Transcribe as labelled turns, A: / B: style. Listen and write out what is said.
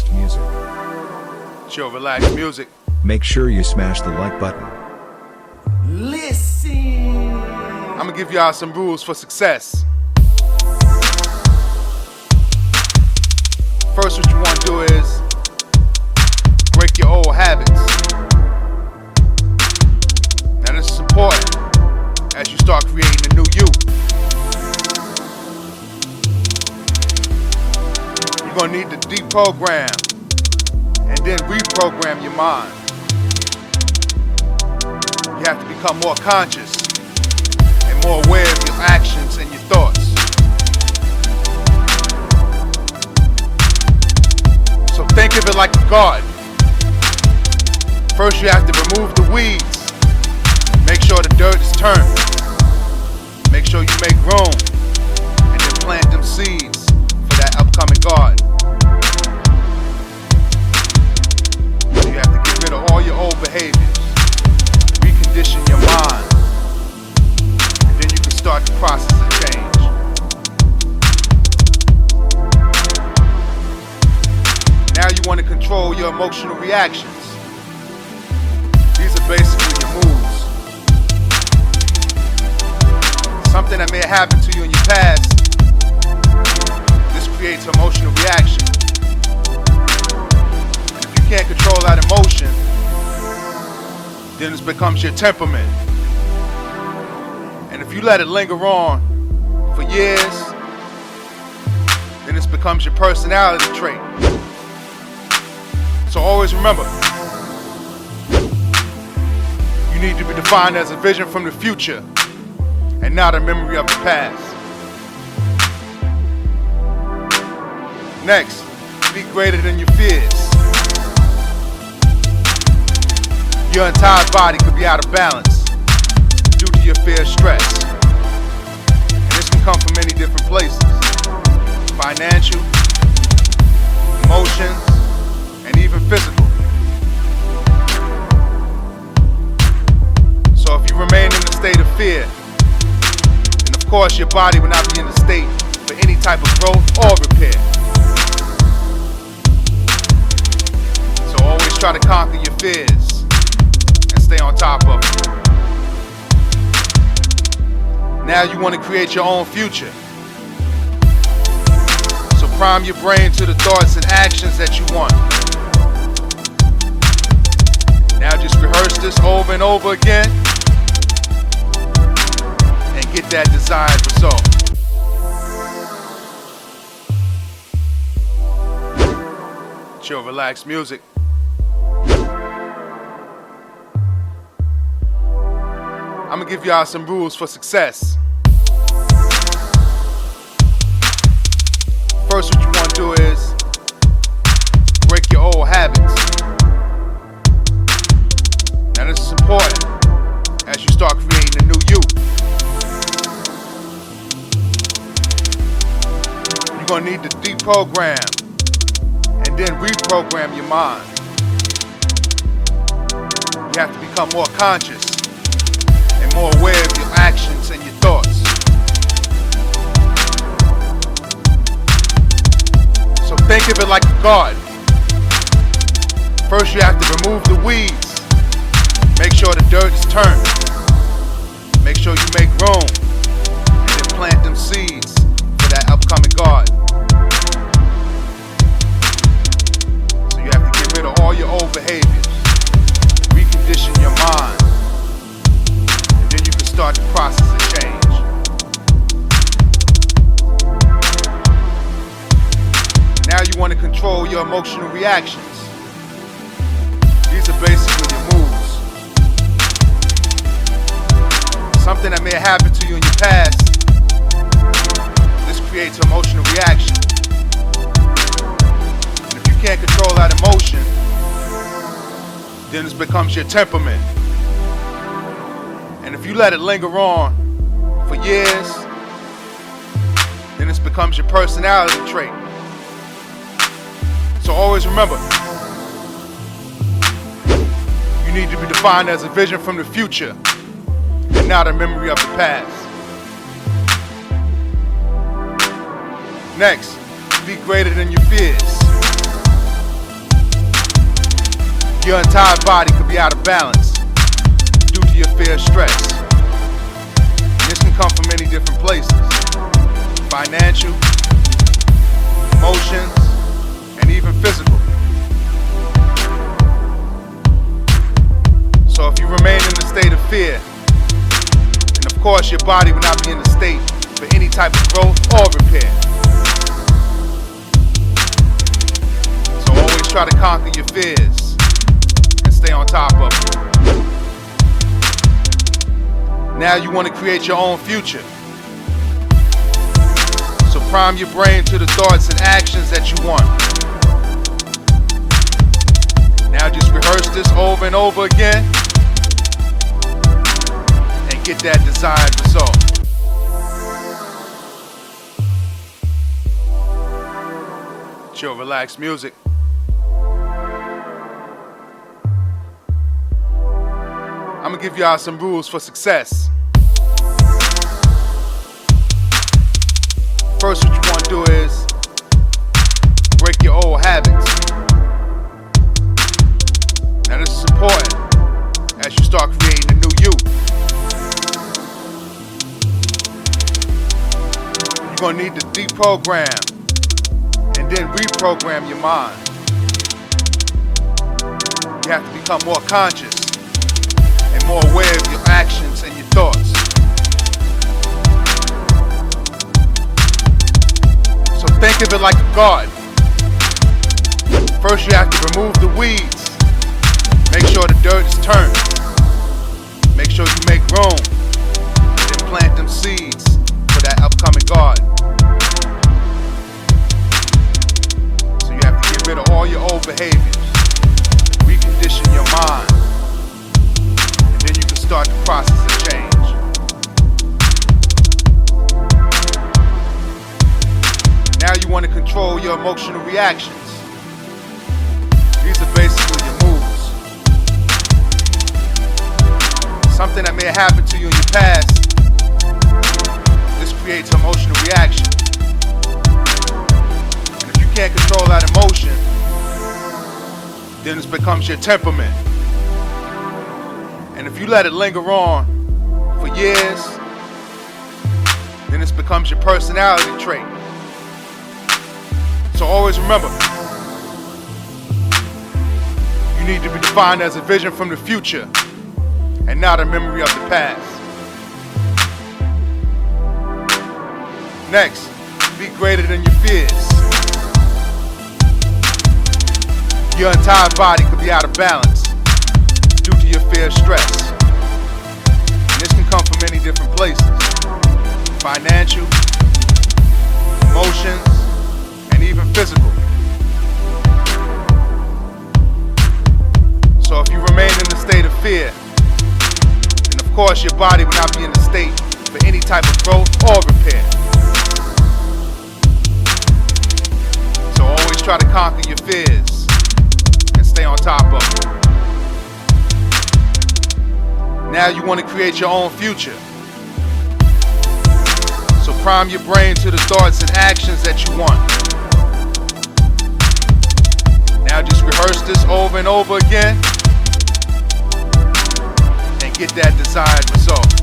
A: relaxed music.
B: Chill, relax music.
A: Make sure you smash the like button.
C: Listen.
B: I'm gonna give y'all some rules for success. First, what you want to do is break your old habits. Now, this is important as you start creating a new you. You're gonna need to deprogram and then reprogram your mind. You have to become more conscious and more aware of your actions and your thoughts. So think of it like a garden. First you have to remove the weeds. Make sure the dirt is turned. Make sure you make room. And then plant them seeds for that upcoming garden. So you have to get rid of all your old behaviors. Recondition your mind. And then you can start the process of change. Now you want to control your emotional reactions. These are basically your moves. Something that may have happened to you in your past, this creates emotional reaction. And if you can't control that emotion, then it becomes your temperament. And if you let it linger on for years, then it becomes your personality trait. So always remember, you need to be defined as a vision from the future and not a memory of the past. Next, be greater than your fears. Your entire body could be out of balance due to your fear of stress. And this can come from many different places. Financial, emotions, and even physical. So if you remain in a state of fear, then of course your body will not be in the state for any type of growth or repair. So always try to conquer your fears and stay on top of it. Now you want to create your own future. So prime your brain to the thoughts and actions that you want. Now just rehearse this over and over again and get that desired result. Chill, relax music. I'm gonna give y'all some rules for success. First, what you want to do is break your old habits. Now, this is important as you start creating a new you. You're gonna need to deprogram and then reprogram your mind. You have to become more conscious and more aware of your actions and your thoughts. So think of it like a garden. First you have to remove the weeds. Make sure the dirt is turned. Make sure you make room. And then plant them seeds for that upcoming garden. So you have to get rid of all your old behaviors. Recondition your mind. Start the process of change. Now you want to control your emotional reactions. These are basically your moves. Something that may have happened to you in your past, this creates emotional reaction. And if you can't control that emotion, then it becomes your temperament. And if you let it linger on for years, then it becomes your personality trait. So always remember, you need to be defined as a vision from the future and not a memory of the past. Next, be greater than your fears. Your entire body could be out of balance due to your fear of stress. And this can come from many different places: financial, emotions, and even physical. So if you remain in a state of fear, then of course your body will not be in a state for any type of growth or repair. So always try to conquer your fears and stay on top of them. Now you want to create your own future. So prime your brain to the thoughts and actions that you want. Now just rehearse this over and over again and get that desired result. Chill, relax music. I'm gonna give y'all some rules for success. First, what you want to do is break your old habits. Now this is important as you start creating a new you. You're gonna need to deprogram and then reprogram your mind. You have to become more conscious and more aware of your actions and your thoughts. So think of it like a garden. First you have to remove the weeds. Make sure the dirt is turned. Make sure you make room. Then plant them seeds for that upcoming garden. So you have to get rid of all your old behaviors. Recondition your mind. And then you can start the process of change. Now you want to control your emotional reactions. These are basically your moves. Something that may have happened to you in your past, this creates an emotional reaction. And if you can't control that emotion, then it becomes your temperament. And if you let it linger on for years, then it becomes your personality trait. So always remember, you need to be defined as a vision from the future and not a memory of the past. Next, be greater than your fears. Your entire body could be out of balance due to your fear of stress. And this can come from many different places: financial, emotions, and even physical. So if you remain in a state of fear, then of course your body will not be in a state for any type of growth or repair. So always try to conquer your fears and stay on top of them. Now you want to create your own future. So prime your brain to the thoughts and actions that you want. Now just rehearse this over and over again and get that desired result.